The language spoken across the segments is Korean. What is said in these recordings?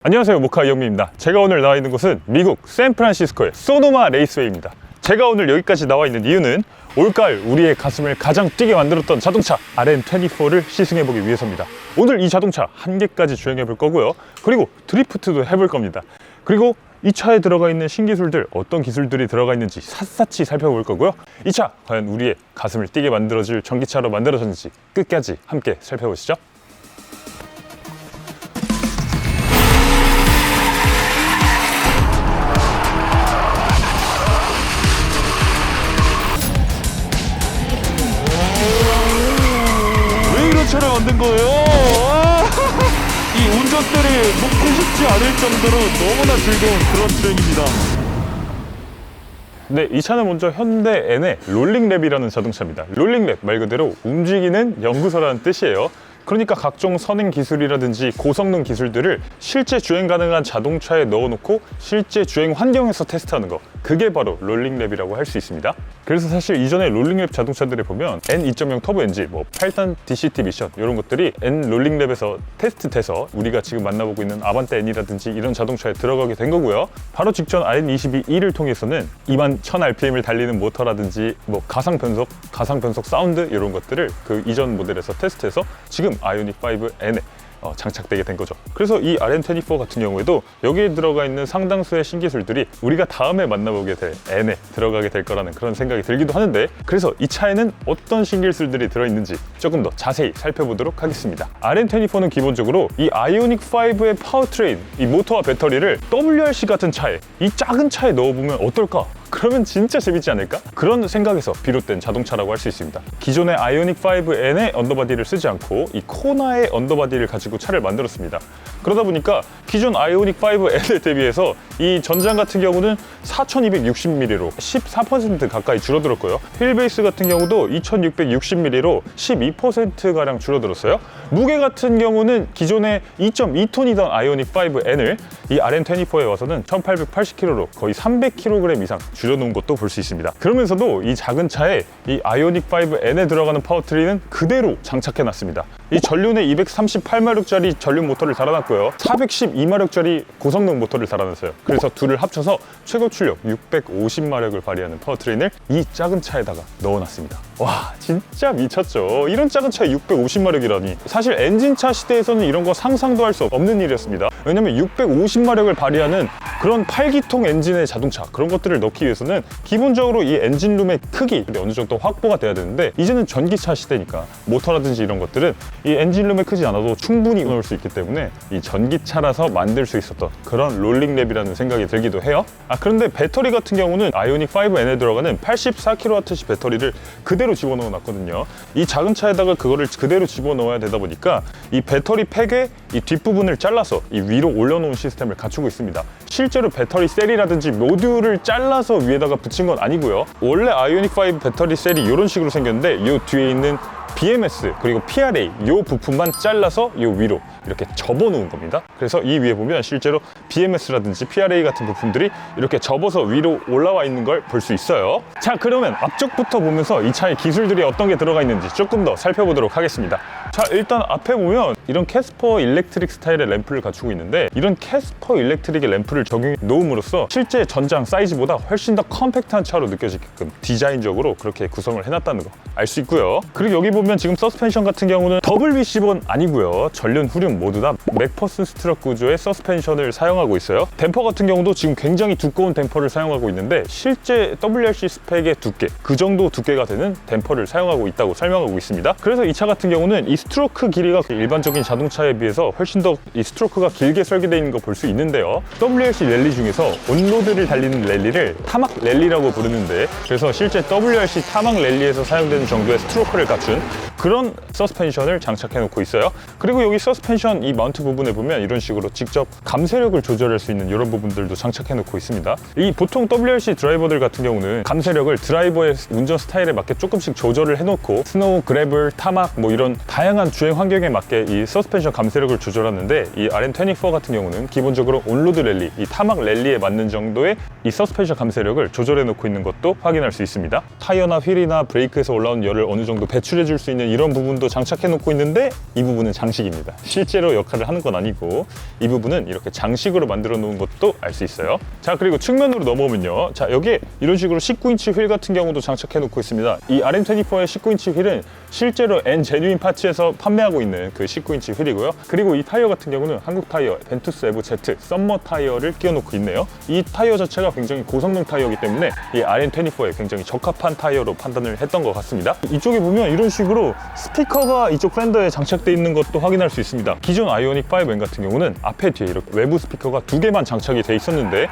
안녕하세요, 모카 이영민입니다. 제가 오늘 나와 있는 곳은 미국 샌프란시스코의 소노마 레이스웨이입니다. 제가 오늘 여기까지 나와 있는 이유는 올가을 우리의 가슴을 가장 뛰게 만들었던 자동차 RN24를 시승해보기 위해서입니다. 오늘 이 자동차 한 개까지 주행해볼 거고요. 그리고 드리프트도 해볼 겁니다. 그리고 이 차에 들어가 있는 신기술들, 어떤 기술들이 들어가 있는지 샅샅이 살펴볼 거고요. 이 차 과연 우리의 가슴을 뛰게 만들어줄 전기차로 만들어졌는지 끝까지 함께 살펴보시죠. 차를 만든 거예요. 이 운전대를 놓고 싶지 않을 정도로 너무나 즐거운 그런 주행입니다. 네, 이 차는 먼저 현대 N의 롤링랩이라는 자동차입니다. 롤링랩 말 그대로 움직이는 연구소라는 뜻이에요. 그러니까 각종 선행 기술이라든지 고성능 기술들을 실제 주행 가능한 자동차에 넣어놓고 실제 주행 환경에서 테스트하는 거, 그게 바로 롤링랩이라고 할 수 있습니다. 그래서 사실 이전에 롤링랩 자동차들에 보면 N2.0 터보 엔진, 8단 DCT 미션 이런 것들이 N 롤링랩에서 테스트돼서 우리가 지금 만나보고 있는 아반떼 N이라든지 이런 자동차에 들어가게 된 거고요. 바로 직전 RN22E를 통해서는 21,000rpm을 달리는 모터라든지 가상 변속 사운드 이런 것들을 그 이전 모델에서 테스트해서 지금 아이오닉 5N에 장착되게 된 거죠. 그래서 이 RN24 같은 경우에도 여기에 들어가 있는 상당수의 신기술들이 우리가 다음에 만나보게 될 N에 들어가게 될 거라는 그런 생각이 들기도 하는데, 그래서 이 차에는 어떤 신기술들이 들어있는지 조금 더 자세히 살펴보도록 하겠습니다. RN24는 기본적으로 이 아이오닉 5의 파워트레인, 이 모터와 배터리를 WRC 같은 차에, 이 작은 차에 넣어보면 어떨까? 그러면 진짜 재밌지 않을까? 그런 생각에서 비롯된 자동차라고 할 수 있습니다. 기존의 아이오닉 5N의 언더바디를 쓰지 않고 이 코나의 언더바디를 가지고 차를 만들었습니다. 그러다 보니까 기존 아이오닉 5N에 대비해서 이 전장 같은 경우는 4260mm로 14% 가까이 줄어들었고요. 휠베이스 같은 경우도 2660mm로 12%가량 줄어들었어요. 무게 같은 경우는 기존의 2.2톤이던 아이오닉 5N을 이 RN24에 와서는 1880kg로 거의 300kg 이상 줄여놓은 것도 볼 수 있습니다. 그러면서도 이 작은 차에 이 아이오닉 5N에 들어가는 파워트레인은 그대로 장착해놨습니다. 이 전륜에 238마력짜리 전륜 모터를 달아놨고요. 412마력짜리 고성능 모터를 달아놨어요. 그래서 둘을 합쳐서 최고 출력 650마력을 발휘하는 파워트레인을 이 작은 차에다가 넣어놨습니다. 와, 진짜 미쳤죠. 이런 작은 차에 650마력이라니. 사실 엔진차 시대에서는 이런 거 상상도 할 수 없는 일이었습니다. 왜냐면 650마력을 발휘하는 그런 8기통 엔진의 자동차, 그런 것들을 넣기 위해서는 기본적으로 이 엔진룸의 크기 어느 정도 확보가 돼야 되는데, 이제는 전기차 시대니까 모터라든지 이런 것들은 이 엔진룸에 크지 않아도 충분히 넣을 수 있기 때문에 이 전기차라서 만들 수 있었던 그런 롤링랩이라는 생각이 들기도 해요. 그런데 배터리 같은 경우는 아이오닉 5N에 들어가는 84kWh 배터리를 그대로 집어넣어 놨거든요. 이 작은 차에다가 그거를 그대로 집어넣어야 되다 보니까 이 배터리 팩의 이 뒷부분을 잘라서 이 위로 올려놓은 시스템을 갖추고 있습니다. 실제로 배터리 셀이라든지 모듈을 잘라서 위에다가 붙인 건 아니고요. 원래 아이오닉 5 배터리 셀이 이런 식으로 생겼는데, 이 뒤에 있는 BMS 그리고 PRA 이 부품만 잘라서 이 위로 이렇게 접어놓은 겁니다. 그래서 이 위에 보면 실제로 BMS라든지 PRA 같은 부품들이 이렇게 접어서 위로 올라와 있는 걸 볼 수 있어요. 자, 그러면 앞쪽부터 보면서 이 차의 기술들이 어떤 게 들어가 있는지 조금 더 살펴보도록 하겠습니다. 자, 일단 앞에 보면 이런 캐스퍼 일렉트릭 스타일의 램프를 갖추고 있는데, 이런 캐스퍼 일렉트릭의 램프를 적용해 놓음으로써 실제 전장 사이즈보다 훨씬 더 컴팩트한 차로 느껴지게끔 디자인적으로 그렇게 구성을 해놨다는 거 알 수 있고요. 그리고 여기 보면 지금 서스펜션 같은 경우는 WB10은 아니고요. 전륜, 후륜 모두 다 맥퍼슨 스트럭 구조의 서스펜션을 사용하고 있어요. 댐퍼 같은 경우도 지금 굉장히 두꺼운 댐퍼를 사용하고 있는데, 실제 WRC 스펙의 두께, 그 정도 두께가 되는 댐퍼를 사용하고 있다고 설명하고 있습니다. 그래서 이 차 같은 경우는 이 스트로크 길이가 일반적인 자동차에 비해서 훨씬 더 이 스트로크가 길게 설계되어 있는 거 볼 수 있는데요. WRC 랠리 중에서 온로드를 달리는 랠리를 타막 랠리라고 부르는데, 그래서 실제 WRC 타막 랠리에서 사용되는 정도의 스트로크를 갖춘 그런 서스펜션을 장착해 놓고 있어요. 그리고 여기 서스펜션 이 마운트 부분에 보면 이런 식으로 직접 감쇄력을 조절할 수 있는 이런 부분들도 장착해 놓고 있습니다. 이 보통 WRC 드라이버들 같은 경우는 감쇄력을 드라이버의 운전 스타일에 맞게 조금씩 조절을 해놓고 스노우, 그래블, 타막 이런 다양한 주행 환경에 맞게 이 서스펜션 감쇄력을 조절하는데, 이 RN24 같은 경우는 기본적으로 온로드 랠리, 이 타막 랠리에 맞는 정도의 이 서스펜션 감쇄력을 조절해 놓고 있는 것도 확인할 수 있습니다. 타이어나 휠이나 브레이크에서 올라온 열을 어느 정도 배출해 줄 수 있는 있는 이런 부분도 장착해 놓고 있는데 이 부분은 장식입니다. 실제로 역할을 하는 건 아니고 이 부분은 이렇게 장식으로 만들어 놓은 것도 알 수 있어요. 자, 그리고 측면으로 넘어오면요, 자, 여기에 이런 식으로 19인치 휠 같은 경우도 장착해 놓고 있습니다. 이 RM24의 19인치 휠은 실제로 엔제뉴인 파츠에서 판매하고 있는 그 19인치 휠이고요. 그리고 이 타이어 같은 경우는 한국 타이어 벤투스 에보 Z 썸머 타이어를 끼워 놓고 있네요. 이 타이어 자체가 굉장히 고성능 타이어이기 때문에 이 RM24에 굉장히 적합한 타이어로 판단을 했던 것 같습니다. 이쪽에 보면 이런 식으로 스피커가 이쪽 팬더에 장착되어 있는 것도 확인할 수 있습니다. 기존 아이오닉 5N 같은 경우는 앞에 뒤에 이렇게 외부 스피커가 2개만 장착이 돼 있었는데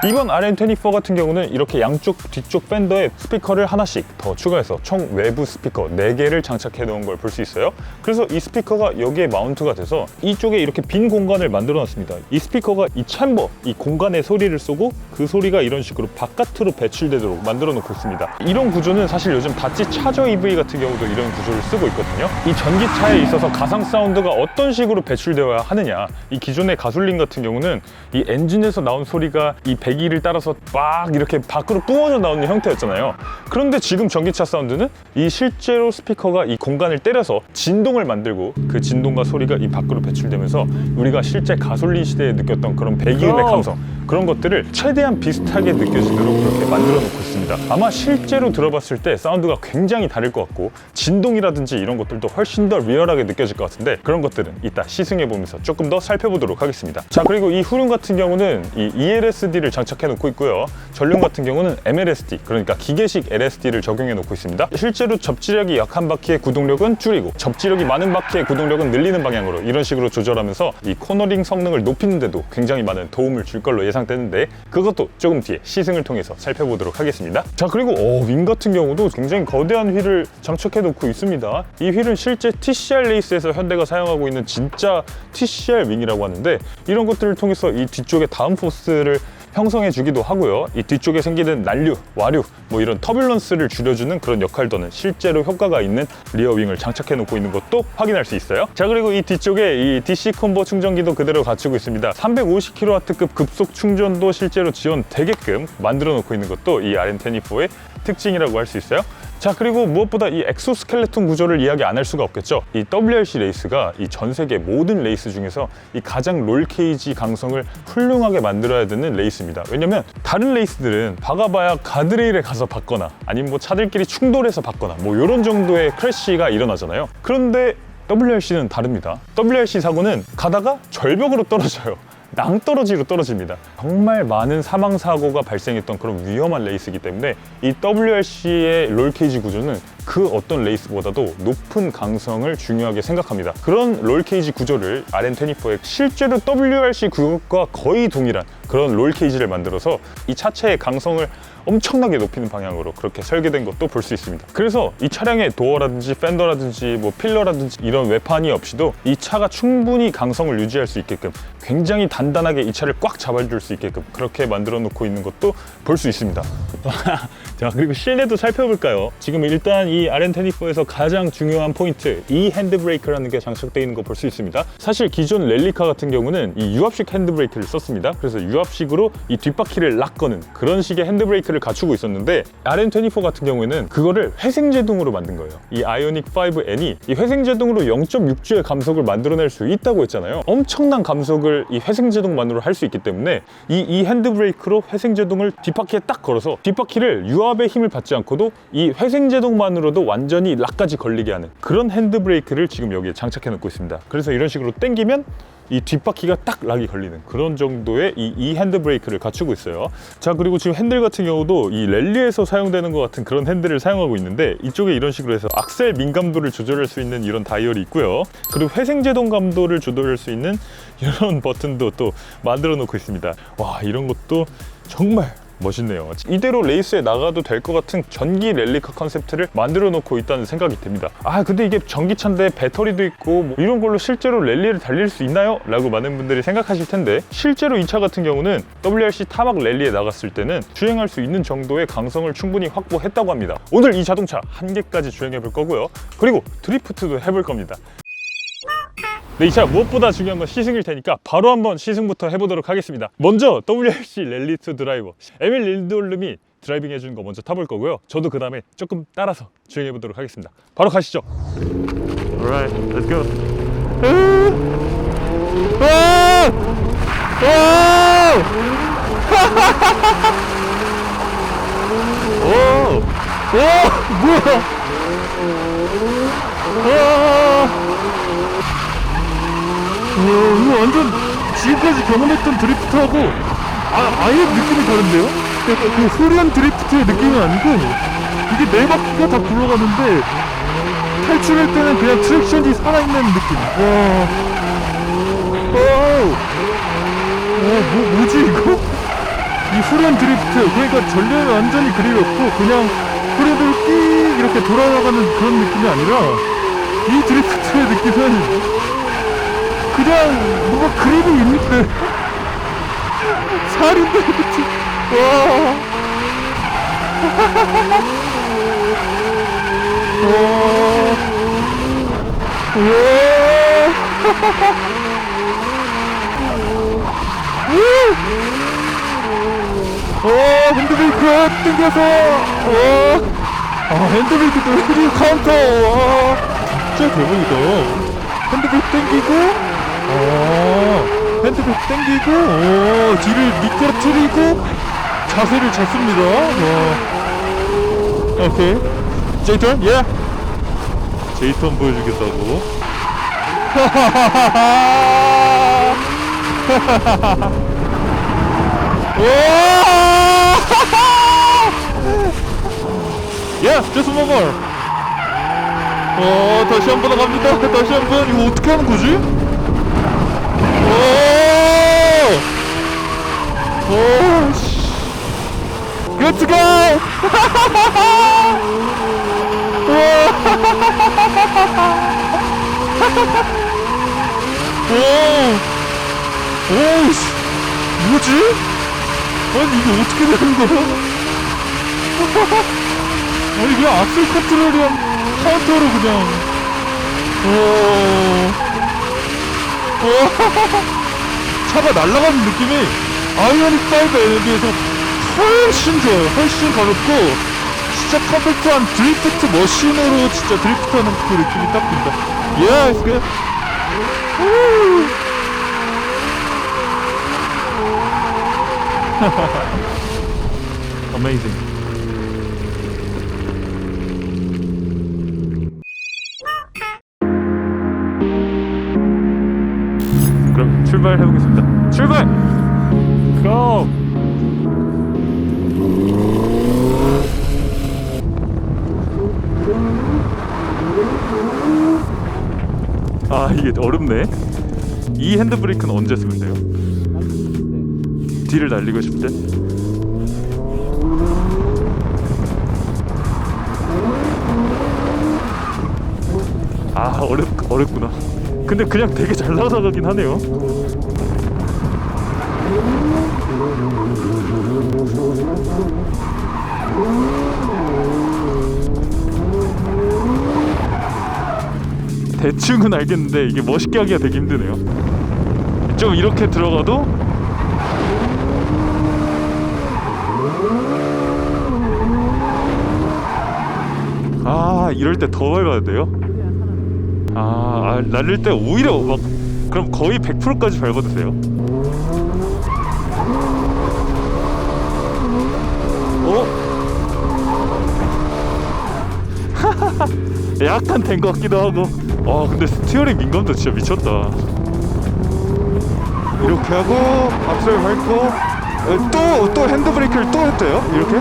이번 RM24 같은 경우는 이렇게 양쪽 뒤쪽 팬더에 스피커를 하나씩 더 추가해서 총 외부 스피커 4개를 장착해 놓은 걸 볼 수 있어요. 그래서 이 스피커가 여기에 마운트가 돼서 이쪽에 이렇게 빈 공간을 만들어 놨습니다. 이 스피커가 이 챔버, 이 공간에 소리를 쏘고 그 소리가 이런 식으로 바깥으로 배출되도록 만들어 놓고 있습니다. 이런 구조는 사실 요즘 다치 차저 EV 같은 경우도 이런 구조를 쓰고 있거든요. 이 전기차에 있어서 가상 사운드가 어떤 식으로 배출되어야 하느냐, 이 기존의 가솔린 같은 경우는 이 엔진에서 나온 소리가 이 배기를 따라서 막 이렇게 밖으로 뿜어져 나오는 형태였잖아요. 그런데 지금 전기차 사운드는 이 실제로 스피커가 이 공간을 때려서 진동을 만들고 그 진동과 소리가 이 밖으로 배출되면서 우리가 실제 가솔린 시대에 느꼈던 그런 배기음의 감성, 그런 것들을 최대한 비슷하게 느껴지도록 그렇게 만들어 놓고 있습니다. 아마 실제로 들어봤을 때 사운드가 굉장히 다를 것 같고 진동이라든지 이런 것들도 훨씬 더 리얼하게 느껴질 것 같은데 그런 것들은 이따 시승해 보면서 조금 더 살펴보도록 하겠습니다. 자, 그리고 이 후륜 같은 경우는 이 ELSD를 장착해 놓고 있고요. 전륜 같은 경우는 MLSD, 그러니까 기계식 LSD를 적용해 놓고 있습니다. 실제로 접지력이 약한 바퀴의 구동력은 줄이고 접지력이 많은 바퀴의 구동력은 늘리는 방향으로 이런 식으로 조절하면서 이 코너링 성능을 높이는 데도 굉장히 많은 도움을 줄 걸로 예상되는데 그것도 조금 뒤에 시승을 통해서 살펴보도록 하겠습니다. 자, 그리고 윙 같은 경우도 굉장히 거대한 휠을 장착해 놓고 있습니다. 이 휠은 실제 TCR 레이스에서 현대가 사용하고 있는 진짜 TCR 윙이라고 하는데 이런 것들을 통해서 이 뒤쪽에 다운 포스를 형성해 주기도 하고요. 이 뒤쪽에 생기는 난류, 와류, 뭐 이런 터뷸런스를 줄여주는 그런 역할도는 실제로 효과가 있는 리어윙을 장착해 놓고 있는 것도 확인할 수 있어요. 자, 그리고 이 뒤쪽에 이 DC 콤보 충전기도 그대로 갖추고 있습니다. 350kW급 급속 충전도 실제로 지원되게끔 만들어 놓고 있는 것도 이 RM24의 특징이라고 할 수 있어요. 자, 그리고 무엇보다 이 엑소스켈레톤 구조를 이야기 안 할 수가 없겠죠. 이 WRC 레이스가 이 전 세계 모든 레이스 중에서 이 가장 롤 케이지 강성을 훌륭하게 만들어야 되는 레이스입니다. 왜냐면 다른 레이스들은 박아봐야 가드레일에 가서 박거나 아니면 뭐 차들끼리 충돌해서 박거나 뭐 이런 정도의 크래시가 일어나잖아요. 그런데 WRC는 다릅니다. WRC 사고는 가다가 절벽으로 떨어져요. 낭떠러지로 떨어집니다. 정말 많은 사망사고가 발생했던 그런 위험한 레이스이기 때문에 이 WRC의 롤케이지 구조는 그 어떤 레이스보다도 높은 강성을 중요하게 생각합니다. 그런 롤케이지 구조를 RM24에 실제로 WRC 그것과 거의 동일한 그런 롤케이지를 만들어서 이 차체의 강성을 엄청나게 높이는 방향으로 그렇게 설계된 것도 볼 수 있습니다. 그래서 이 차량의 도어라든지 팬더라든지 뭐 필러라든지 이런 외판이 없이도 이 차가 충분히 강성을 유지할 수 있게끔 굉장히 단단하게 이 차를 꽉 잡아줄 수 있게끔 그렇게 만들어 놓고 있는 것도 볼 수 있습니다. 자, 그리고 실내도 살펴볼까요? 지금 일단 이 RM24에서 가장 중요한 포인트, 이 핸드브레이크라는 게 장착되어 있는 거 볼 수 있습니다. 사실 기존 랠리카 같은 경우는 이 유압식 핸드브레이크를 썼습니다. 그래서 유압식으로 이 뒷바퀴를 락 거는 그런 식의 핸드브레이크를 갖추고 있었는데 RM24 같은 경우에는 그거를 회생제동으로 만든 거예요. 이 아이오닉 5N이 이 회생제동으로 0.6G의 감속을 만들어낼 수 있다고 했잖아요. 엄청난 감속을 이 회생제동만으로 할 수 있기 때문에 이 핸드브레이크로 회생제동을 뒷바퀴에 딱 걸어서 뒷바퀴를 유압의 힘을 받지 않고도 이 회생제동만으로도 완전히 락까지 걸리게 하는 그런 핸드브레이크를 지금 여기에 장착해 놓고 있습니다. 그래서 이런 식으로 당기면 이 뒷바퀴가 딱 락이 걸리는 그런 정도의 이 핸드브레이크를 갖추고 있어요. 자, 그리고 지금 핸들 같은 경우도 이 랠리에서 사용되는 것 같은 그런 핸들을 사용하고 있는데 이쪽에 이런 식으로 해서 악셀 민감도를 조절할 수 있는 이런 다이얼이 있고요. 그리고 회생제동 감도를 조절할 수 있는 이런 버튼도 또 만들어 놓고 있습니다. 와, 이런 것도 정말 멋있네요. 이대로 레이스에 나가도 될 것 같은 전기 랠리카 컨셉트를 만들어 놓고 있다는 생각이 듭니다. 아, 근데 이게 전기차인데 배터리도 있고 뭐 이런 걸로 실제로 랠리를 달릴 수 있나요? 라고 많은 분들이 생각하실 텐데 실제로 이 차 같은 경우는 WRC 타막 랠리에 나갔을 때는 주행할 수 있는 정도의 강성을 충분히 확보했다고 합니다. 오늘 이 자동차 한 개까지 주행해 볼 거고요. 그리고 드리프트도 해볼 겁니다. 네, 이 차 무엇보다 중요한 건 시승일 테니까 바로 한번 시승부터 해보도록 하겠습니다. 먼저 WRC 랠리2 드라이버 에밀 린드올름이 드라이빙 해주는 거 먼저 타볼 거고요. 저도 그 다음에 조금 따라서 주행해 보도록 하겠습니다. 바로 가시죠. Alright, let's go. 뭐야? 이거 완전 지금까지 경험했던 드리프트하고 아예 느낌이 다른데요? 그 후련 드리프트의 느낌은 아니고 이게 네 바퀴가 다 굴러가는데 탈출할 때는 그냥 트랙션이 살아있는 느낌. 뭐지 이거? 이 후련 드리프트, 그러니까 전륜을 완전히 그리웠고 그냥 후륜으로 끼 이렇게 돌아가는 그런 느낌이 아니라 이 드리프트의 느낌은 그냥 뭔가 그립이 있는데 살인데 그치? 핸드브레이크 땡겨서 핸드브레이크도 힐 카운터. 진짜 대박이다. 핸드브레이크 땡기고 핸드브레이크 땡기고 뒤를 미끄러뜨리고 자세를 잡습니다. 오케이. 제이턴? 예. 제이턴 보여주겠다고. 예, just one more. 다시 한 번 갑니다. 다시 한 번. 이거 어떻게 하는 거지? Let's go! 뭐지? 아니 이게 어떻게 되는 거야? 아니 그냥 악셀 컨트롤이랑 카운터로 그냥 차가 날아가는 느낌이 아이오닉 5에 비해서 훨씬 좋아요. 훨씬 가볍고 진짜 퍼펙트한 드리프트 머신으로 진짜 드리프트하는 그 느낌이 딱 든다. Yeah, it's good. Amazing. 그럼 출발해 보겠습니다. 출발! Go! 이게 어렵네. 이 핸드브레이크는 언제 쓰면 돼요? 뒤를 날리고 싶을 때? 어렵구나. 근데 그냥 되게 잘 나가긴 하네요. 대충은 알겠는데 이게 멋있게 하기가 되게 힘드네요. 좀 이렇게 들어가도 이럴 때 더 밟아야 돼요? 날릴 때 오히려 막 그럼 거의 100%까지 밟아도 돼요? 약간 된 것 같기도 하고. 근데 스티어링 민감도 진짜 미쳤다. 이렇게 하고 앞설 밟고 또 핸드브레이크를 또 했대요? 이렇게?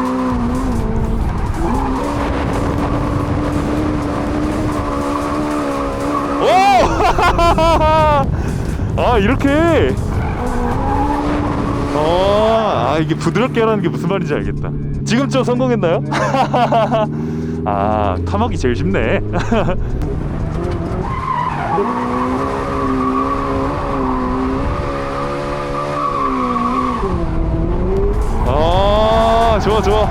이렇게. 이게 부드럽게 하라는 게 무슨 말인지 알겠다. 지금쯤 성공했나요? 타막이 제일 쉽네. 좋아.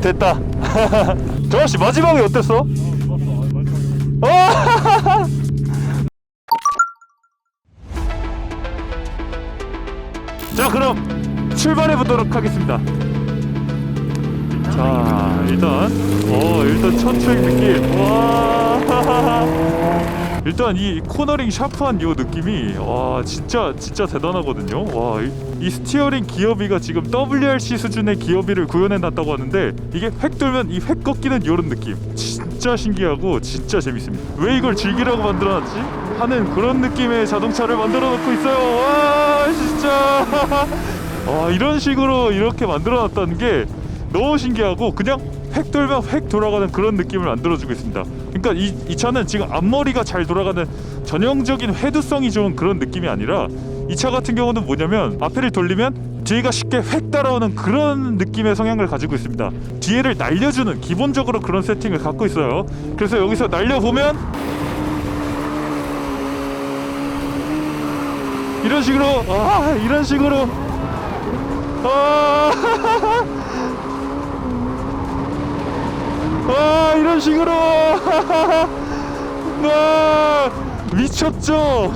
됐다. 정아씨 마지막에 어땠어? 자, 그럼 출발해 보도록 하겠습니다. 자, 일단 첫 주행 느낌. 와. 일단 이 코너링 샤프한 요 느낌이 진짜 대단하거든요. 이 스티어링 기어비가 지금 WRC 수준의 기어비를 구현해 놨다고 하는데 이게 획 돌면 이 획 꺾이는 요런 느낌 진짜 신기하고 진짜 재밌습니다. 왜 이걸 즐기라고 만들어놨지? 하는 그런 느낌의 자동차를 만들어 놓고 있어요. 와, 진짜 이런 식으로 이렇게 만들어 놨다는 게 너무 신기하고 그냥 획 돌면 획 돌아가는 그런 느낌을 만들어주고 있습니다. 그러니까 이 차는 지금 앞머리가 잘 돌아가는 전형적인 회두성이 좋은 그런 느낌이 아니라 이 차 같은 경우는 뭐냐면 앞에를 돌리면 뒤에가 쉽게 획 따라오는 그런 느낌의 성향을 가지고 있습니다. 뒤에를 날려주는 기본적으로 그런 세팅을 갖고 있어요. 그래서 여기서 날려보면 이런 식으로 이런 식으로 미쳤죠?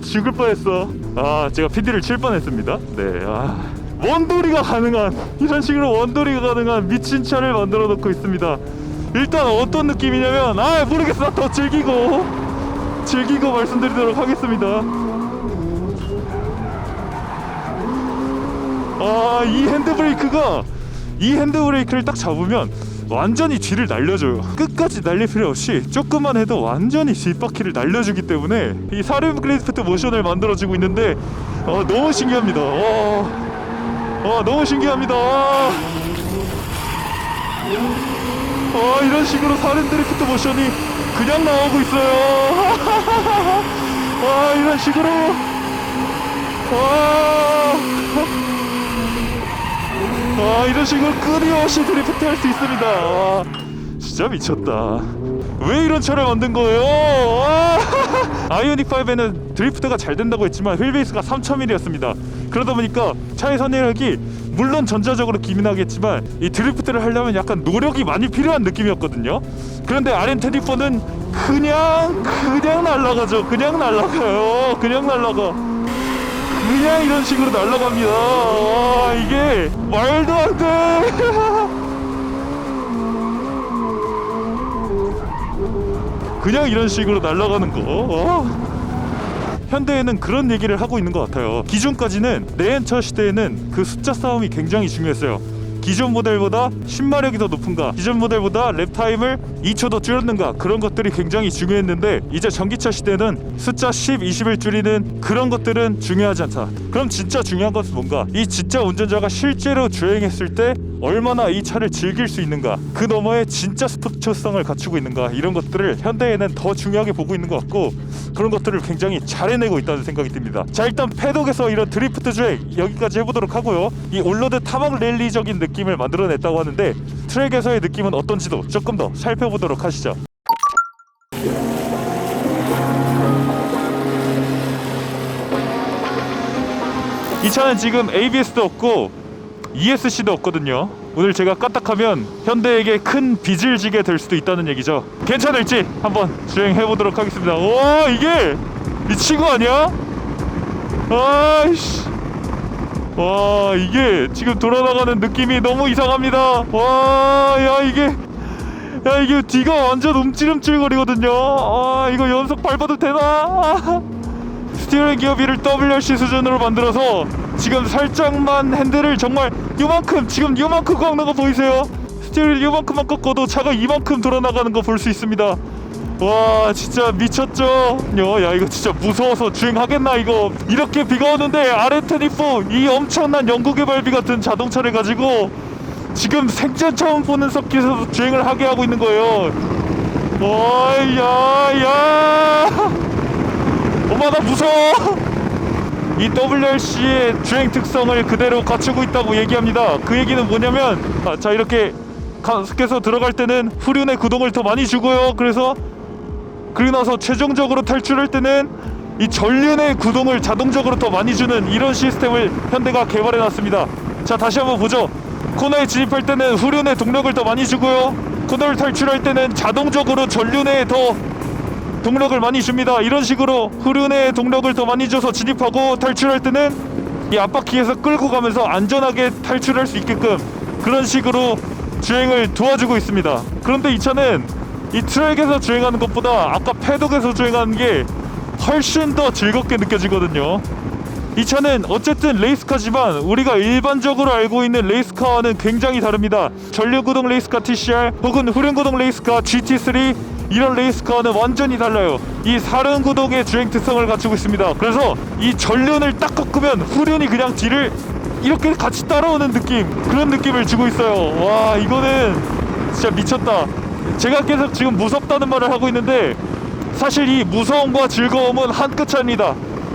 죽을 뻔했어. 제가 PD를 칠 뻔했습니다. 네. 원돌이가 가능한 이런 식으로 원돌이가 가능한 미친 차를 만들어 놓고 있습니다. 일단 어떤 느낌이냐면 모르겠어. 더 즐기고 말씀드리도록 하겠습니다. 이 핸드브레이크를 딱 잡으면 완전히 뒤를 날려줘요. 끝까지 날릴 필요 없이 조금만 해도 완전히 뒷바퀴를 날려주기 때문에 이 사륜 그래프트 모션을 만들어주고 있는데 너무 신기합니다. 너무 신기합니다. 이런 식으로 사륜 드리프트 모션이 그냥 나오고 있어요. 이런 식으로 이런 식으로 끊임없이 드리프트 할 수 있습니다. 진짜 미쳤다. 왜 이런 차를 만든 거예요? 아이오닉 5에는 드리프트가 잘 된다고 했지만 휠베이스가 3000mm였습니다. 그러다 보니까 차의 선회력이 물론 전자적으로 기민하겠지만 이 드리프트를 하려면 약간 노력이 많이 필요한 느낌이었거든요. 그런데 RM24는 그냥 날아가죠. 그냥 날아가요. 그냥 이런 식으로 날아갑니다. 이게 말도 안 돼. 그냥 이런 식으로 날아가는 거. 현대에는 그런 얘기를 하고 있는 것 같아요. 기존까지는 내연차 시대에는 그 숫자 싸움이 굉장히 중요했어요. 기존 모델보다 신마력이 더 높은가, 기존 모델보다 랩타임을 2초 더 줄였는가, 그런 것들이 굉장히 중요했는데 이제 전기차 시대는 숫자 10, 20을 줄이는 그런 것들은 중요하지 않다. 그럼 진짜 중요한 것은 뭔가? 이 진짜 운전자가 실제로 주행했을 때 얼마나 이 차를 즐길 수 있는가, 그 너머에 진짜 스포츠성을 갖추고 있는가, 이런 것들을 현대에는 더 중요하게 보고 있는 것 같고 그런 것들을 굉장히 잘 해내고 있다는 생각이 듭니다. 자, 일단 패독에서 이런 드리프트 주행 여기까지 해보도록 하고요. 이 올로드 탐험 랠리적인 느낌을 만들어냈다고 하는데 트랙에서의 느낌은 어떤지도 조금 더 살펴보도록 하시죠. 이 차는 지금 ABS도 없고 ESC도 없거든요. 오늘 제가 까딱하면 현대에게 큰 빚을 지게 될 수도 있다는 얘기죠. 괜찮을지 한번 주행해보도록 하겠습니다. 오, 이게 미친 거 아니야? 아이씨, 와, 이게 지금 돌아나가는 느낌이 너무 이상합니다. 와, 이게 뒤가 완전 움찔움찔거리거든요. 이거 연속 밟아도 되나? 스티어링 기어비를 WRC 수준으로 만들어서 지금 살짝만 핸들을 정말 요만큼, 지금 요만큼 꺾는 거 보이세요? 스티어링 요만큼만 꺾어도 차가 이만큼 돌아나가는 거 볼 수 있습니다. 와, 진짜 미쳤죠? 야, 이거 진짜 무서워서 주행하겠나 이거. 이렇게 비가 오는데 RM24 이 엄청난 연구 개발비 같은 자동차를 가지고 지금 생전 처음 보는 서킷에서 주행을 하게 하고 있는 거예요. 엄마, 나 무서워. 이 WRC의 주행 특성을 그대로 갖추고 있다고 얘기합니다. 그 얘기는 뭐냐면 자, 이렇게 계속해서 들어갈 때는 후륜에 구동을 더 많이 주고요. 그리고 나서 최종적으로 탈출할 때는 이 전륜 내 구동을 자동적으로 더 많이 주는 이런 시스템을 현대가 개발해 놨습니다. 자, 다시 한번 보죠. 코너에 진입할 때는 후륜의 동력을 더 많이 주고요, 코너를 탈출할 때는 자동적으로 전륜에 더 동력을 많이 줍니다. 이런 식으로 후륜의 동력을 더 많이 줘서 진입하고 탈출할 때는 이 앞바퀴에서 끌고 가면서 안전하게 탈출할 수 있게끔 그런 식으로 주행을 도와주고 있습니다. 그런데 이 차는 이 트랙에서 주행하는 것보다 아까 패독에서 주행하는 게 훨씬 더 즐겁게 느껴지거든요. 이 차는 어쨌든 레이스카지만 우리가 일반적으로 알고 있는 레이스카와는 굉장히 다릅니다. 전륜구동 레이스카 TCR 혹은 후륜구동 레이스카 GT3, 이런 레이스카와는 완전히 달라요. 이 사륜구동의 주행 특성을 갖추고 있습니다. 그래서 이 전륜을 딱 꺾으면 후륜이 그냥 뒤를 이렇게 같이 따라오는 느낌, 그런 느낌을 주고 있어요. 와, 이거는 진짜 미쳤다. 제가 계속 지금 무섭다는 말을 하고 있는데 사실 이 무서움과 즐거움은 한 끗 차이입니다.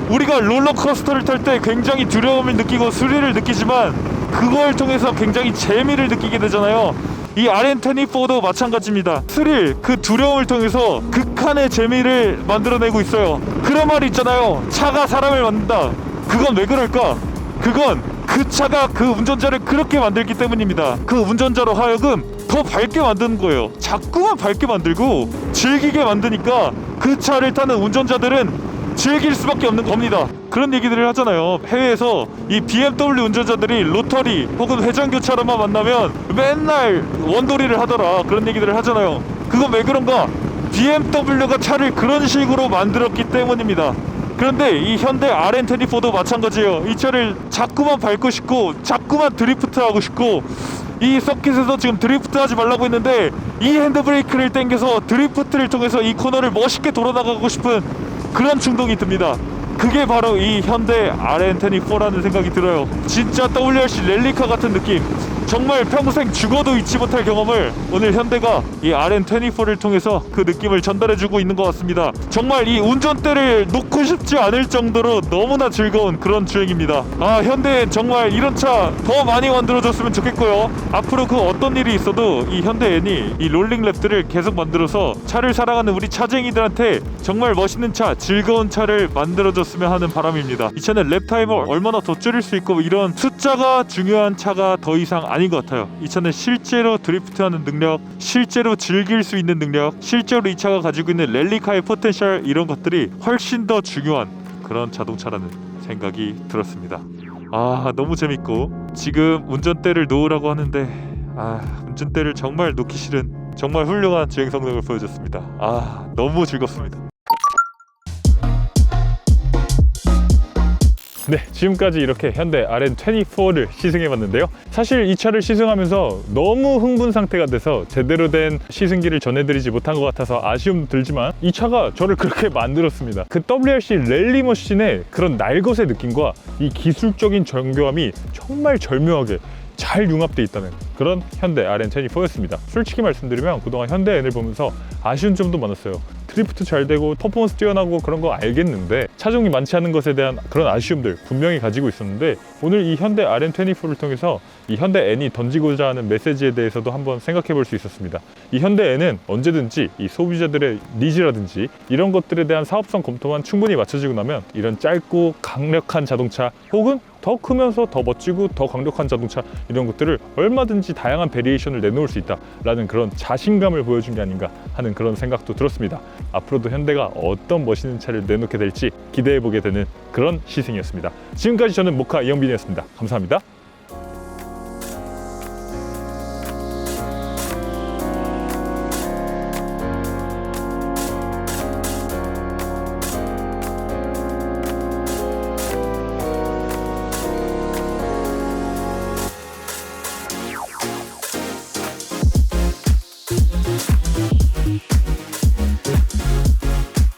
우리가 롤러코스터를 탈 때 굉장히 두려움을 느끼고 스릴을 느끼지만 그걸 통해서 굉장히 재미를 느끼게 되잖아요. 이 RN24도 마찬가지입니다. 스릴, 그 두려움을 통해서 극한의 재미를 만들어내고 있어요. 그런 말이 있잖아요. 차가 사람을 만든다. 그건 왜 그럴까? 그건 그 차가 그 운전자를 그렇게 만들기 때문입니다. 그 운전자로 하여금 더 밝게 만드는 거예요. 자꾸만 밝게 만들고 즐기게 만드니까 그 차를 타는 운전자들은 즐길 수밖에 없는 겁니다. 그런 얘기들을 하잖아요. 해외에서 이 BMW 운전자들이 로터리 혹은 회전교차로만 만나면 맨날 원돌이를 하더라, 그런 얘기들을 하잖아요. 그건 왜 그런가? BMW가 차를 그런 식으로 만들었기 때문입니다. 그런데 이 현대 RN24도 마찬가지예요. 이 차를 자꾸만 밟고 싶고 자꾸만 드리프트 하고 싶고, 이 서킷에서 지금 드리프트 하지 말라고 했는데 이 핸드브레이크를 당겨서 드리프트를 통해서 이 코너를 멋있게 돌아나가고 싶은 그런 충동이 듭니다. 그게 바로 이 현대 RN24라는 생각이 들어요. 진짜 WRC 랠리카 같은 느낌, 정말 평생 죽어도 잊지 못할 경험을 오늘 현대가 이 RN24를 통해서 그 느낌을 전달해주고 있는 것 같습니다. 정말 이 운전대를 놓고 싶지 않을 정도로 너무나 즐거운 그런 주행입니다. 아, 현대엔 정말 이런 차 더 많이 만들어줬으면 좋겠고요. 앞으로 그 어떤 일이 있어도 이 현대 N이 이 롤링랩들을 계속 만들어서 차를 사랑하는 우리 차쟁이들한테 정말 멋있는 차, 즐거운 차를 만들어줬으면 하는 바람입니다. 이 차는 랩타임을 얼마나 더 줄일 수 있고 이런 숫자가 중요한 차가 더 이상 아닌 것 같아요. 이 차는 실제로 드리프트하는 능력, 실제로 즐길 수 있는 능력, 실제로 이 차가 가지고 있는 랠리카의 포텐셜, 이런 것들이 훨씬 더 중요한 그런 자동차라는 생각이 들었습니다. 아, 너무 재밌고, 지금 운전대를 놓으라고 하는데 운전대를 정말 놓기 싫은 정말 훌륭한 주행 성능을 보여줬습니다. 너무 즐겁습니다. 네, 지금까지 이렇게 현대 RN24를 시승해봤는데요. 사실 이 차를 시승하면서 너무 흥분 상태가 돼서 제대로 된 시승기를 전해드리지 못한 것 같아서 아쉬움도 들지만 이 차가 저를 그렇게 만들었습니다. 그 WRC 랠리 머신의 그런 날것의 느낌과 이 기술적인 정교함이 정말 절묘하게 잘 융합되어 있다는 그런 현대 RN24였습니다. 솔직히 말씀드리면 그동안 현대 N을 보면서 아쉬운 점도 많았어요. 드리프트 잘 되고 퍼포먼스 뛰어나고 그런 거 알겠는데 차종이 많지 않은 것에 대한 그런 아쉬움들 분명히 가지고 있었는데, 오늘 이 현대 RN24를 통해서 이 현대 N이 던지고자 하는 메시지에 대해서도 한번 생각해 볼 수 있었습니다. 이 현대 N은 언제든지 이 소비자들의 니즈라든지 이런 것들에 대한 사업성 검토만 충분히 맞춰지고 나면 이런 짧고 강력한 자동차 혹은 더 크면서 더 멋지고 더 강력한 자동차, 이런 것들을 얼마든지 다양한 베리에이션을 내놓을 수 있다라는 그런 자신감을 보여준 게 아닌가 하는 그런 생각도 들었습니다. 앞으로도 현대가 어떤 멋있는 차를 내놓게 될지 기대해보게 되는 그런 시승이었습니다. 지금까지 저는 모카 이영빈이었습니다. 감사합니다.